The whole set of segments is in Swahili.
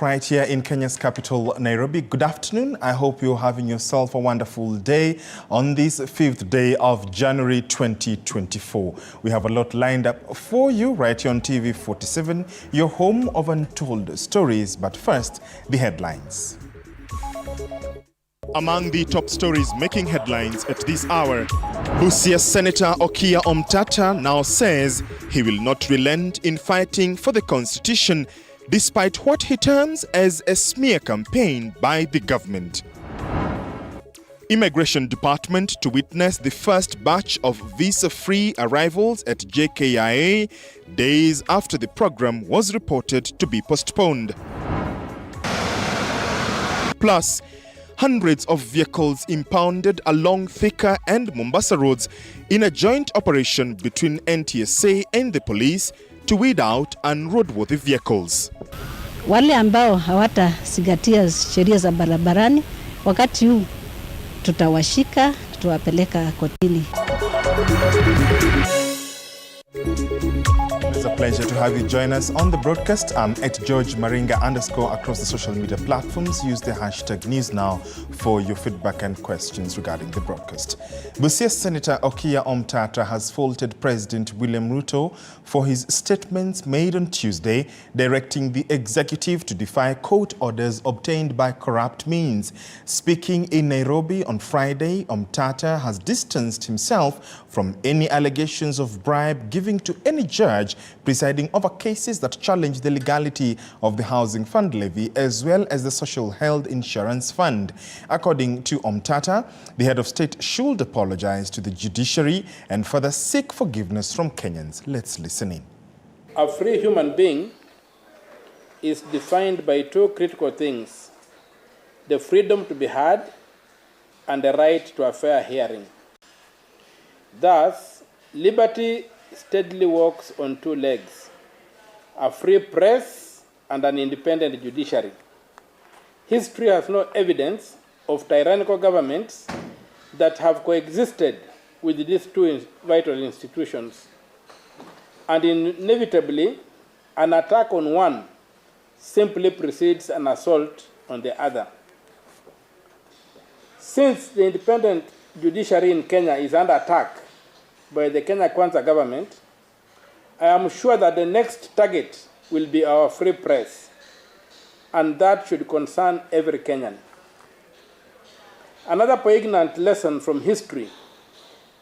Right here in Kenya's capital, Nairobi. Good afternoon. I hope you're having yourself a wonderful day on this 5th day of January 2024. We have a lot lined up for you right here on TV47, your home of untold stories. But first, the headlines. Among the top stories making headlines at this hour, Kisumu Senator Okiya Omtatah now says he will not relent in fighting for the Constitution despite what he terms as a smear campaign by the government. Immigration Department to witness the first batch of visa-free arrivals at JKIA days after the program was reported to be postponed. Plus, hundreds of vehicles impounded along Thika and Mombasa roads in a joint operation between NTSA and the police to weed out unroadworthy vehicles. Wale ambao hawatazingatia sheria za barabarani, wakati huu tutawashika, tutawapeleka kotini. It's a pleasure to have you join us on the broadcast. I'm at George Maringa _ across the social media platforms. Use the hashtag #NewsNow for your feedback and questions regarding the broadcast. Kisumu Senator Okiya Omtatah has faulted President William Ruto for his statements made on Tuesday directing the executive to defy court orders obtained by corrupt means. Speaking in Nairobi on Friday, Omtatah has distanced himself from any allegations of bribe giving to any judge presiding over cases that challenge the legality of the Housing Fund levy as well as the Social Health Insurance Fund. According to Omtatah, the head of state should apologize to the judiciary and further seek forgiveness from Kenyans. Let's listen in. A free human being is defined by two critical things: the freedom to be heard and the right to a fair hearing. Thus, liberty steadily walks on two legs: a free press and an independent judiciary. History has no evidence of tyrannical governments that have coexisted with these two vital institutions. And inevitably, an attack on one simply precedes an assault on the other. Since the independent judiciary in Kenya is under attack by the Kenya Kwanza government, I am sure that the next target will be our free press, and that should concern every Kenyan. Another poignant lesson from history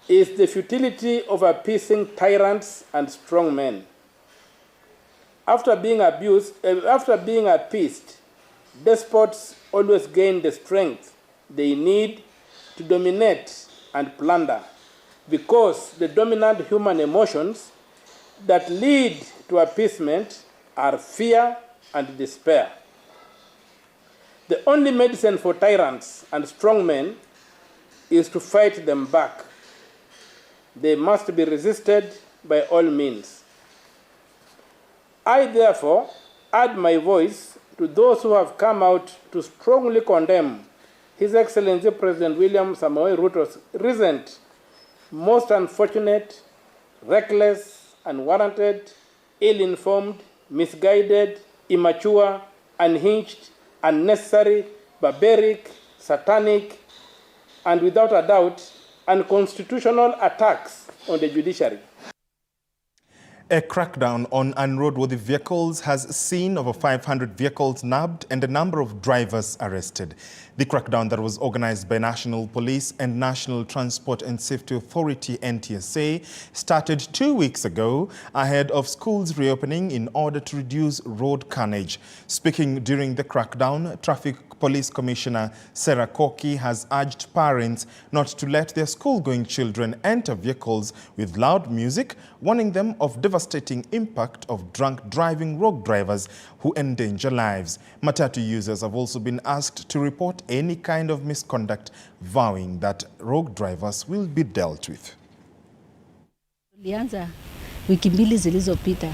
is the futility of appeasing tyrants and strong men. After being appeased, despots always gain the strength they need to dominate and plunder, because the dominant human emotions that lead to appeasement are fear and despair. The only medicine for tyrants and strong men is to fight them back. They must be resisted by all means. I therefore add my voice to those who have come out to strongly condemn His Excellency President William Samoei Ruto's recent most unfortunate, reckless, unwarranted, ill-informed, misguided, immature, unhinged, unnecessary, barbaric, satanic, and without a doubt, unconstitutional attacks on the judiciary. A crackdown on unroadworthy vehicles has seen over 500 vehicles nabbed and a number of drivers arrested. The crackdown that was organized by National Police and National Transport and Safety Authority (NTSA) started 2 weeks ago ahead of schools reopening in order to reduce road carnage. Speaking during the crackdown, Traffic Police Commissioner Sarah Koki has urged parents not to let their school-going children enter vehicles with loud music, warning them of devastating impact of drunk driving rogue drivers who endanger lives. Matatu users have also been asked to report any kind of misconduct, vowing that rogue drivers will be dealt with. Tulianza wiki mbili zilizopita.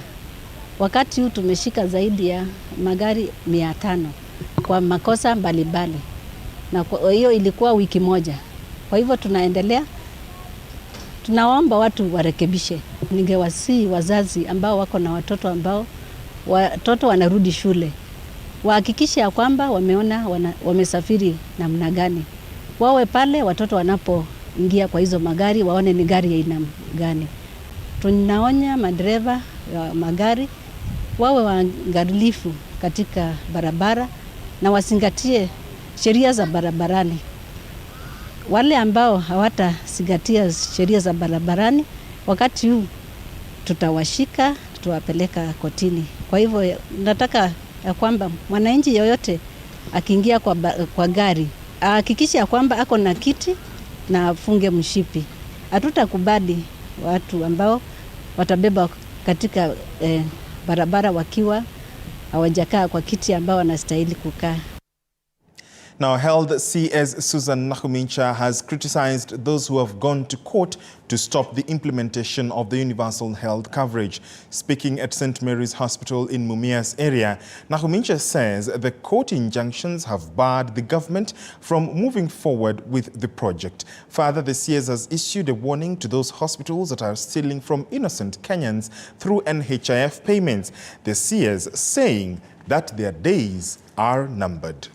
Wakati huu tumeshika zaidi ya magari 500 kwa makosa mbalimbali. Na hiyo ilikuwa wiki moja. Kwa hivyo tunaendelea. Tunaomba watu warekebishe. Ningewasihi wazazi ambao wako na watoto ambao watoto wanarudi shule wahakikishe ya kwamba wameona wamesafiri namna gani. Wawe pale watoto wanapoingia kwa hizo magari waone ni gari ya aina gani. Tunaonya madereva wa magari wawe waangalifu katika barabara na wazingatie sheria za barabarani. Wale ambao hawatazingatia sheria za barabarani, wakati huu tutawashika, tutawapeleka kotini. Kwa hivyo nataka ya kwamba mwananchi yoyote akiingia kwa gari ahakikishe ya kwamba ako na kiti na afunge mshipi. Hatutakubali watu ambao watabeba katika barabara wakiwa hawajakaa kwa kiti ambao wanastahili kukaa. Now, Health CS Susan Nakhumicha has criticized those who have gone to court to stop the implementation of the universal health coverage. Speaking at St. Mary's Hospital in Mumias area, Nakhumicha says the court injunctions have barred the government from moving forward with the project. Further, the CS has issued a warning to those hospitals that are stealing from innocent Kenyans through NHIF payments. The CS saying that their days are numbered.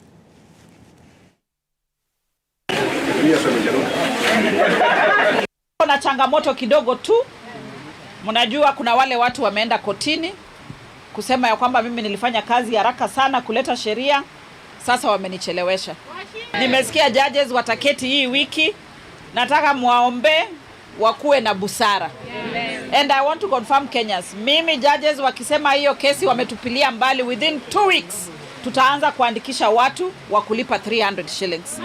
Kuna changamoto kidogo tu. Mnajua kuna wale watu wameenda kotini kusema ya kwamba mimi nilifanya kazi haraka sana kuleta sheria, sasa wamenichelewesha. Nimesikia judges wataketi hii wiki, nataka muwaombe wakuwe na busara. And I want to confirm Kenyans, mimi judges wakisema hiyo kesi wametupilia mbali, within 2 weeks tutaanza kuandikisha watu wa kulipa 300 shillings.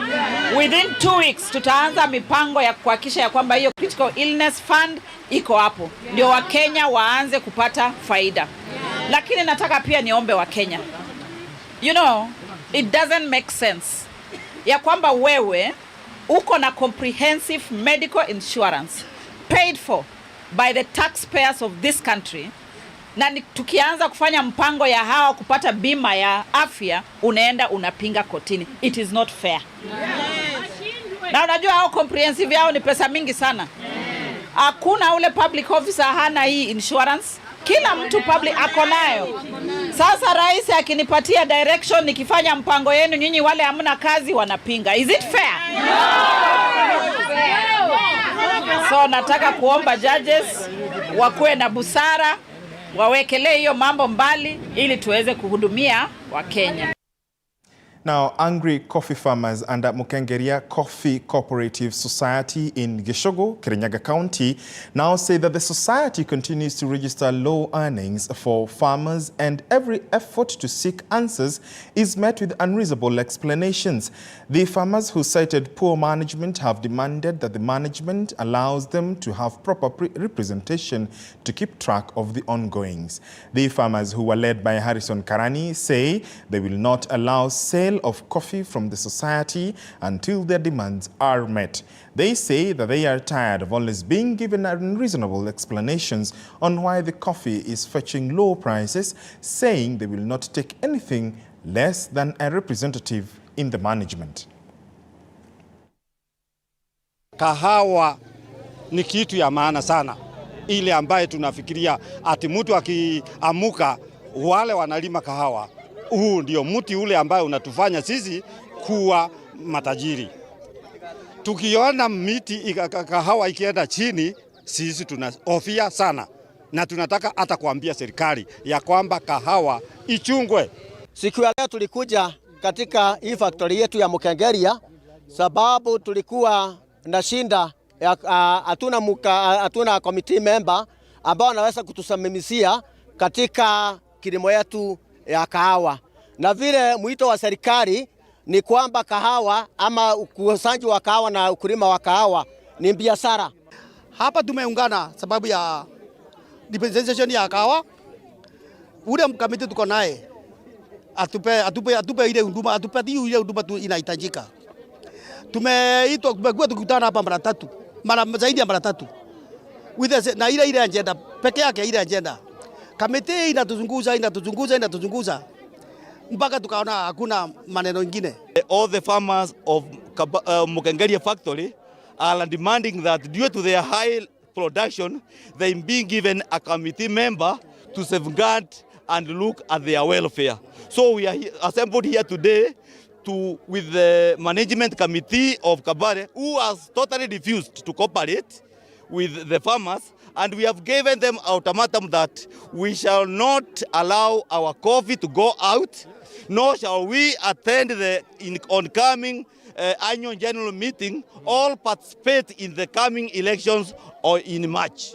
Within 2 weeks tutaanza mipango ya kuhakikisha ya kwamba hiyo critical illness fund iko hapo, ndio Wakenya waanze kupata faida. Lakini nataka pia niombe Wakenya, you know, it doesn't make sense ya kwamba wewe uko na comprehensive medical insurance paid for by the taxpayers of this country, na tukianza kufanya mpango ya hawa kupata bima ya afya unaenda unapinga kotini. It is not fair. Na unajua hao comprehensive yao ni pesa mingi sana. Hakuna ule public officer hana hii insurance. Kila mtu public ako nayo. Sasa rais akinipatia direction nikifanya mpango yenu, nyinyi wale hamna kazi wanapinga. Is it fair? So nataka kuomba judges wakuwe na busara, wawekelee hiyo mambo mbali ili tuweze kuhudumia Wakenya. Now, angry coffee farmers under Mukengeria Coffee Cooperative Society in Gishogo, Kirinyaga County, now say that the society continues to register low earnings for farmers and every effort to seek answers is met with unreasonable explanations. The farmers who cited poor management have demanded that the management allows them to have proper representation to keep track of the ongoings. The farmers, who were led by Harrison Karani, say they will not allow sale of coffee from the society until their demands are met. They say that they are tired of always being given unreasonable explanations on why the coffee is fetching low prices, saying they will not take anything less than a representative in the management. Kahawa ni kitu ya maana sana, ile ambaye tunafikiria ati mtu akiamuka wale wanalima kahawa. Huu ndio mti ule ambaye unatufanya sisi kuwa matajiri. Tukiona miti kahawa ikienda chini, sisi tunahofia sana, na tunataka hata kuambia serikali ya kwamba kahawa ichungwe. Siku ya leo tulikuja katika hii factory yetu ya Mukengeria sababu tulikuwa na shinda, hatuna committee member ambao wanaweza kutusimamia katika kilimo yetu ya kahawa. Na vile mwito wa serikali ni kwamba kahawa ama ukusanyaji wa kahawa na ukulima wa kahawa ni biashara. Hapa tumeungana sababu ya dispensation ya kahawa. Ule mkamiti tuko naye atupe ile huduma, atupatie ile huduma tu inahitajika. Tumeitwa tukutana hapa mara zaidi ya mara tatu. Na ile agenda peke yake, ile agenda kamiti inatuzunguza mpaka tukaona hakuna maneno mengine. All the farmers of Mukengeria factory are demanding that due to their high production, they being given a committee member to safeguard and look at their welfare. So we are assembled here today with the management committee of Kabare, who has totally refused to cooperate with the farmers, and we have given them ultimatum that we shall not allow our coffee to go out, nor shall we attend the oncoming annual general meeting or participate in the coming elections or in March.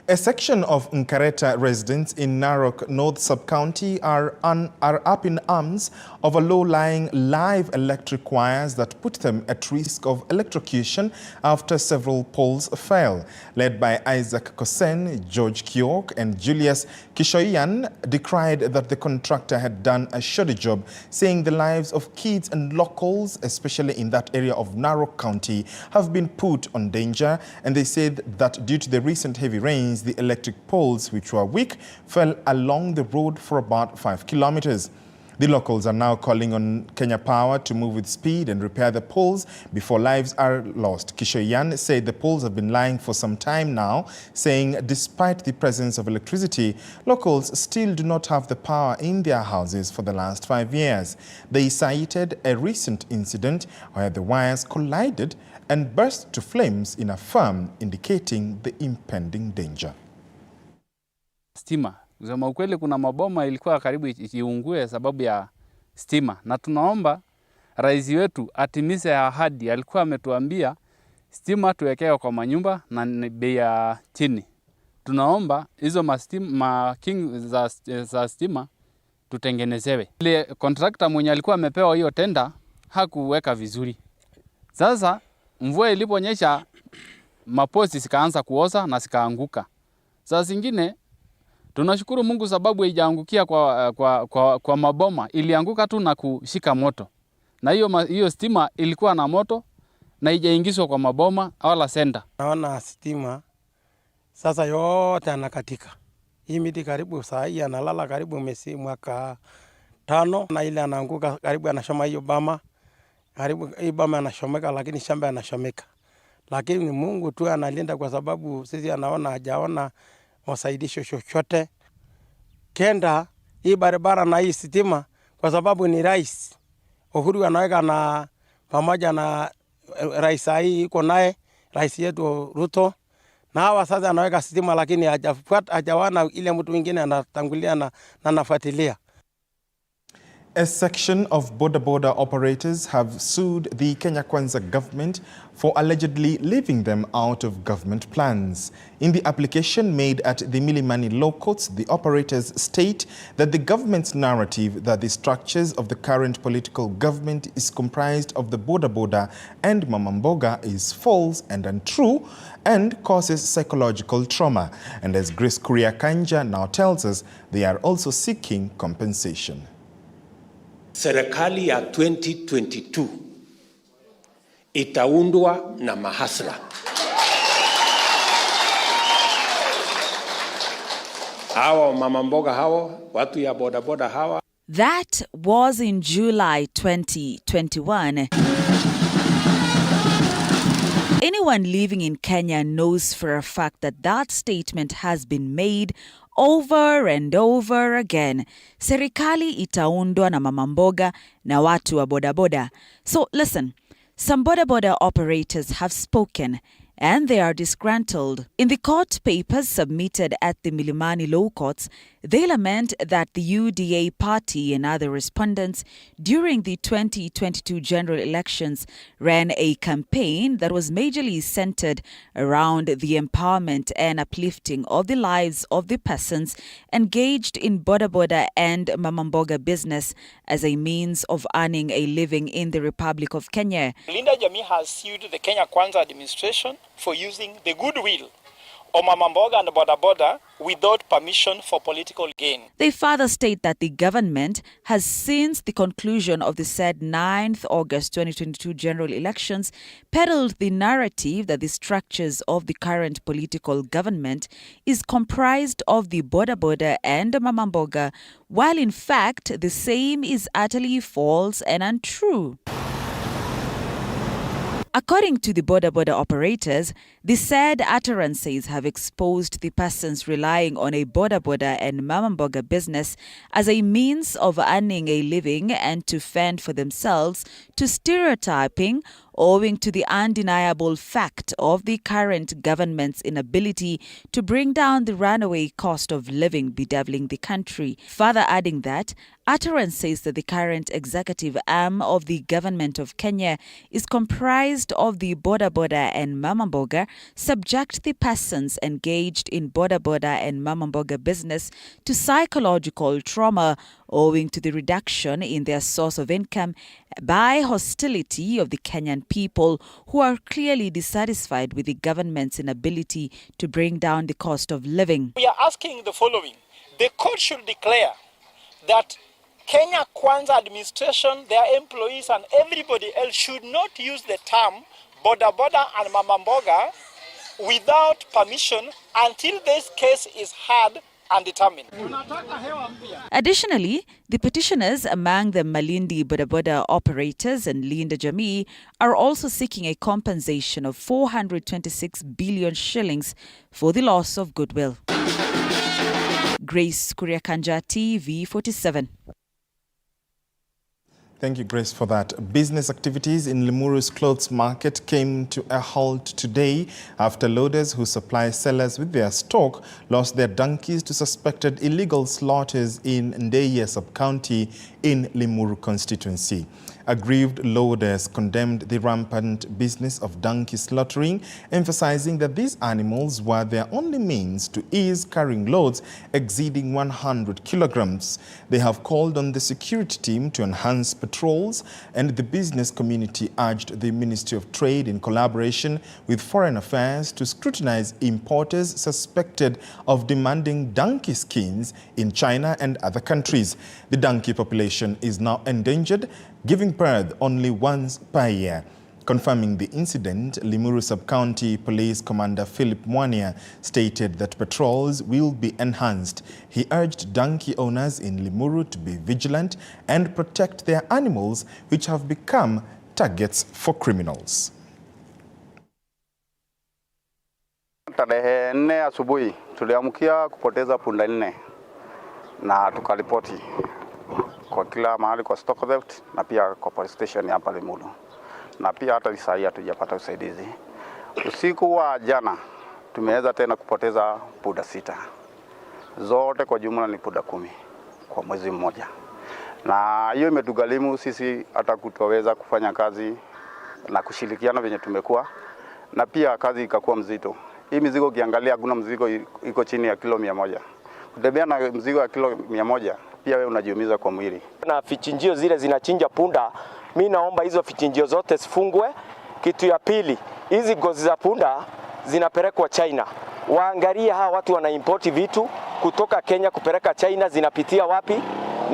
A section of Nkareta residents in Narok North Sub-County are up in arms over low-lying live electric wires that put them at risk of electrocution after several poles fell. Led by Isaac Kosen, George Kiok and Julius Kishoyan decried that the contractor had done a shoddy job, saying the lives of kids and locals, especially in that area of Narok County, have been put on danger, and they said that due to the recent heavy rains, the electric poles, which were weak, fell along the road for about 5 kilometers. The locals are now calling on Kenya Power to move with speed and repair the poles before lives are lost. Kishoyan said the poles have been lying for some time now, saying despite the presence of electricity, locals still do not have the power in their houses for the last 5 years. They cited a recent incident where the wires collided and burst to flames in a farm, indicating the impending danger. Stima. Kusema ukweli, kuna maboma ilikuwa karibu iungue sababu ya stima, na tunaomba rais wetu atimize ahadi. Alikuwa ametuambia stima tuwekee kwa manyumba na bei ya chini. Tunaomba hizo king za stima tutengenezewe. Ile contractor mwenye alikuwa amepewa hiyo tenda hakuweka vizuri. Sasa mvua iliponyesha, maposti zikaanza kuoza na zikaanguka. Sasa zingine tunashukuru Mungu sababu haijaangukia kwa maboma, ilianguka tu na kushika moto. Na hiyo stima ilikuwa na moto na haijaingizwa kwa maboma wala senda. Naona stima sasa yote anakatika. Hii miti karibu saa hii analala karibu mwaka 5, na ile anaanguka karibu anashoma hiyo bama. Karibu hii bama anashomeka, lakini shamba anashomeka. Lakini Mungu tu analinda, kwa sababu sisi anaona hajaona masaidisho chochote. Kenda hii barabara na hii stima, kwa sababu ni rais Uhuru anaweka na pamoja na rais hii iko naye rais yetu Ruto, na hawa sasa anaweka stima, lakini hajawana ile mtu mwingine anatangulia na anafuatilia. A section of border operators have sued the Kenya Kwanza government for allegedly leaving them out of government plans. In the application made at the Milimani Law Courts, the operators state that the government's narrative that the structures of the current political government is comprised of the border and Mamamboga is false and untrue and causes psychological trauma. And as Grace Kuria Kanja now tells us, they are also seeking compensation. Serikali ya 2022 itaundwa na mahasla. Hawa mama mboga hawa, watu ya bodaboda hawa. That was in July 2021. Anyone living in Kenya knows for a fact that that statement has been made over and over again. Serikali itaundwa na mamamboga na watu wa bodaboda. So listen, some bodaboda operators have spoken and they are disgruntled. In the court papers submitted at the Milimani Law Courts, they lament that the UDA party and other respondents during the 2022 general elections ran a campaign that was majorly centered around the empowerment and uplifting of the lives of the persons engaged in boda and mamamboga business as a means of earning a living in the Republic of Kenya. Linda Jamii has sued the Kenya Kwanza administration for using the goodwill of mamamboga and boda without permission for political gain. They further state that the government has, since the conclusion of the said 9th August 2022 general elections, peddled the narrative that the structures of the current political government is comprised of the boda and mamamboga, while in fact the same is utterly false and untrue. According to the border operators, the said utterances have exposed the persons relying on a border and mama mboga business as a means of earning a living and to fend for themselves to stereotyping, owing to the undeniable fact of the current government's inability to bring down the runaway cost of living bedeviling the country. Further adding that, utterances that the current executive arm of the government of Kenya is comprised of the border and mama mboga subject the persons engaged in border and mama mboga business to psychological trauma owing to the reduction in their source of income by hostility of the Kenyan people who are clearly dissatisfied with the government's inability to bring down the cost of living. We are asking the following. The court should declare that Kenya Kwanza administration, their employees and everybody else should not use the term boda and mama mboga without permission until this case is heard and determined. Additionally, the petitioners, among them Malindi boda operators and Linda Jamii, are also seeking a compensation of 426 billion shillings for the loss of goodwill. Grace Kuriakanja, TV47. Thank you, Grace, for that. Business activities in Limuru's clothes market came to a halt today after loaders who supply sellers with their stock lost their donkeys to suspected illegal slaughters in Ndeye sub-county in Limuru constituency. Aggrieved loaders condemned the rampant business of donkey slaughtering, emphasizing that these animals were their only means to ease carrying loads exceeding 100 kilograms. They have called on the security team to enhance patrols, and the business community urged the Ministry of Trade in collaboration with Foreign Affairs to scrutinize importers suspected of demanding donkey skins in China and other countries. The donkey population is now endangered, giving birth only once per year. Confirming the incident, Limuru Sub-County Police Commander Philip Mwania stated that patrols will be enhanced. He urged donkey owners in Limuru to be vigilant and protect their animals, which have become targets for criminals. Tarehe 4 asubuhi tuliamkia kupoteza punda 4 na tukaripoti kwa kila mahali kwa stock theft na pia kwa police station hapa Limuru. Na pia hata saa hii hatujapata usaidizi. Usiku wa jana tumeweza tena kupoteza punda 6. Zote kwa jumla ni punda 10 kwa mwezi mmoja. Na hiyo imetugharimu sisi hata kutoweza kufanya kazi na kushirikiana venye tumekuwa, na pia kazi ikakuwa mzito. Hii mizigo ukiangalia hakuna mzigo iko chini ya kilo 100. Kutembea na mzigo ya kilo 100 pia wewe unajiumiza kwa mwili. Na fichinjio zile zinachinja punda, mimi naomba hizo fichinjio zote sifungwe. Kitu ya pili, hizi ngozi za punda zinapelekwa China. Waangalie hawa watu wanaimport vitu kutoka Kenya kupeleka China, zinapitia wapi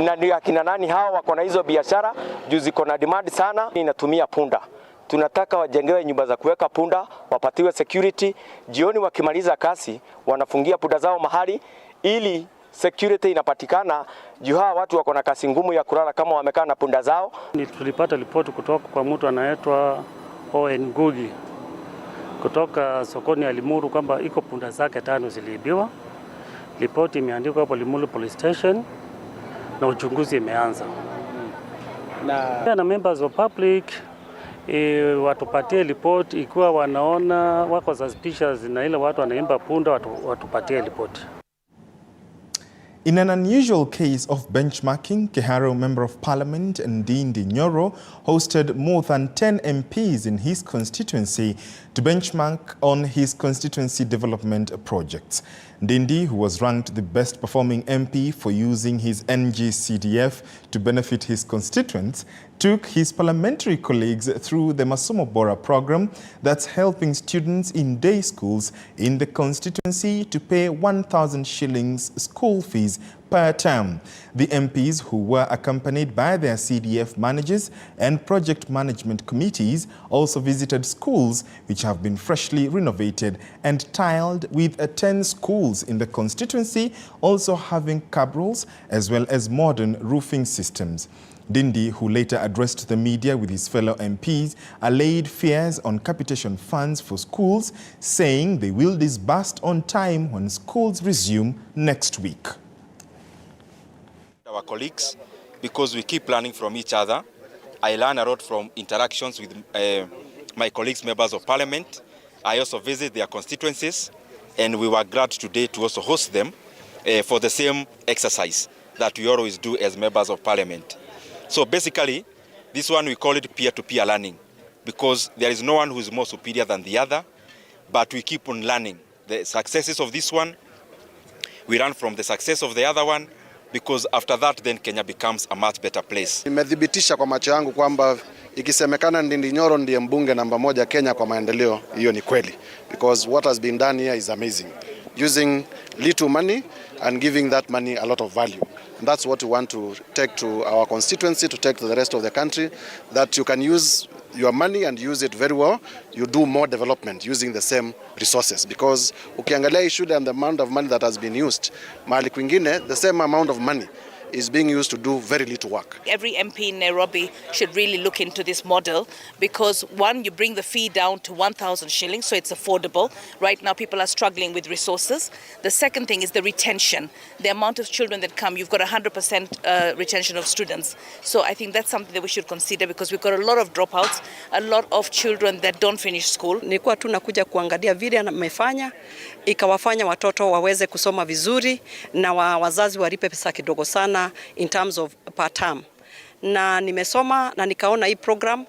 na ni akina nani hawa wako na hizo biashara juu ziko na demand sana, inatumia punda. Tunataka wajengewe nyumba za kuweka punda, wapatiwe security. Jioni wakimaliza kazi, wanafungia punda zao mahali ili security inapatikana juu hawa watu wako na kazi ngumu ya kulala kama wamekaa na punda zao. Tulipata ripoti kutoka kwa mtu anaitwa Owen Ngugi kutoka sokoni ya Limuru kwamba iko punda zake 5 ziliibiwa. Ripoti imeandikwa hapo Limuru Police Station na uchunguzi imeanza. Na members of public watupatie report ikiwa wanaona wako suspicious na ile watu wanaimba punda, watupatie report. In an unusual case of benchmarking, Keharo Member of Parliament Ndindi Nyoro hosted more than 10 MPs in his constituency to benchmark on his constituency development projects. Ndindi, who was ranked the best performing MP for using his NG-CDF to benefit his constituents, took his parliamentary colleagues through the Masomo Bora program that's helping students in day schools in the constituency to pay 1,000 shillings school fees per term. The MPs, who were accompanied by their CDF managers and project management committees, also visited schools which have been freshly renovated and tiled, with 10 schools in the constituency also having cabrols as well as modern roofing systems. Ndindi, who later addressed the media with his fellow MPs, allayed fears on capitation funds for schools, saying they will disburse on time when schools resume next week. Our colleagues, because we keep learning from each other. I learn a lot from interactions with my colleagues, members of parliament. I also visit their constituencies, and we were glad today to also host them for the same exercise that we always do as members of parliament. So basically, this one we call it peer-to-peer learning, because there is no one who is more superior than the other, but we keep on learning. The successes of this one, we learn from the success of the other one, because after that then Kenya becomes a much better place. Nimedhibitisha kwa macho yangu kwamba ikisemekana Ndindi Nyoro ndiye mbunge namba 1 Kenya kwa maendeleo, hiyo ni kweli, because what has been done here is amazing, using little money and giving that money a lot of value. And that's what we want to take to our constituency, to take to the rest of the country, that you can use your money and use it very well. You do more development using the same resources, because ukiangalia shule and the amount of money that has been used, mahali kwingine the same amount of money is being used to do very little work. Every MP in Nairobi should really look into this model, because one, you bring the fee down to 1,000 shillings, so it's affordable. Right now people are struggling with resources. The second thing is the retention. The amount of children that come, you've got 100% retention of students. So I think that's something that we should consider, because we've got a lot of dropouts, a lot of children that don't finish school. Nilikuwa tu nakuja kuangalia vile amefanya, ikawafanya watoto waweze kusoma vizuri na wazazi walipe pesa kidogo sana in terms of per term. Na nimesoma na nikaona hii program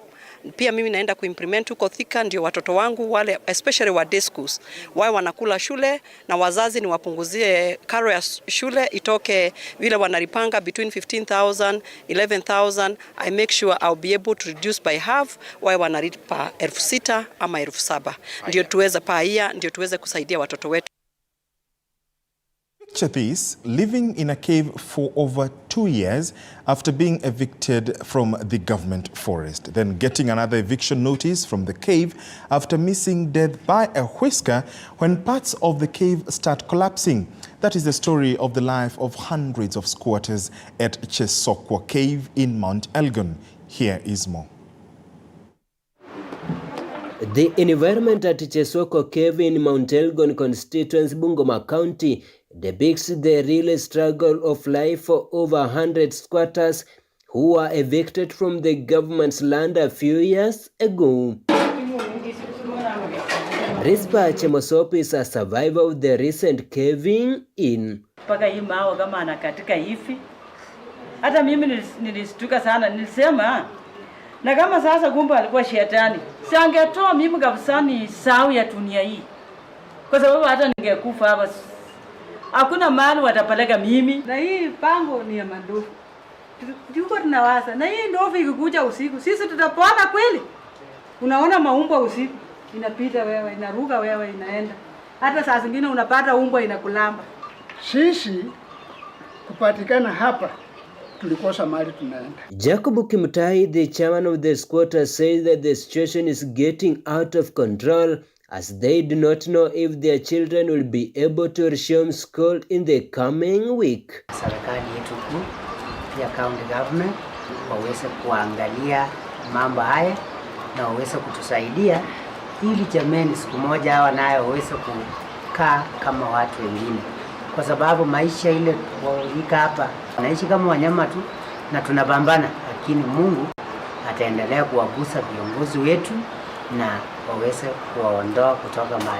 pia mimi naenda kuimplement huko Thika, ndio watoto wangu wale especially wa day schools wao wanakula shule, na wazazi ni wapunguzie karo ya shule itoke vile wanalipanga between 15,000 11,000. I make sure I'll be able to reduce by half, wao wanalipa 6,000 ama 7,000, ndio tuweze paia, ndio tuweze kusaidia watoto wetu. Picture this, living in a cave for over 2 years after being evicted from the government forest, then getting another eviction notice from the cave after missing death by a whisker when parts of the cave start collapsing. That is the story of the life of hundreds of squatters at Chesokwa Cave in Mount Elgon. Here is more. The environment at Chesokwa Cave in Mount Elgon constituency, Bungoma County, depicts the real struggle of life for over 100 squatters who were evicted from the government's land a few years ago. Rispa Chemosop is a survivor of the recent caving in. Paka hii mao kama anakatika hivi. Hata mimi nilistuka sana, nilisema na kama sasa kumbe alikuwa shetani, si angetoa mimi kabisa ni sawa ya dunia hii, kwa sababu hata ningekufa hapa hakuna mahali watapeleka mimi. Na hii pango ni ya mandofu, tuko tunawaza na hii ndovu ikikuja usiku sisi tutapona kweli? Unaona maumbwa usiku inapita wewe, inaruka wewe, inaenda hata saa zingine unapata umbwa inakulamba. Sisi kupatikana hapa tulikosa mali tunaenda. Jacob Kimutai, the chairman of the squatters, says that the situation is getting out of control as they do not know if their children will be able to resume school in the coming week. Serikali yetu kuu ya county government waweze kuangalia mambo haya na waweze kutusaidia ili jameni siku moja hawa nayo waweze kukaa kama watu wengine, kwa sababu maisha ile wika hapa wanaishi kama wanyama tu na tunapambana, lakini Mungu ataendelea kuwagusa viongozi wetu na waweze kuwaondoa kutoka mahali.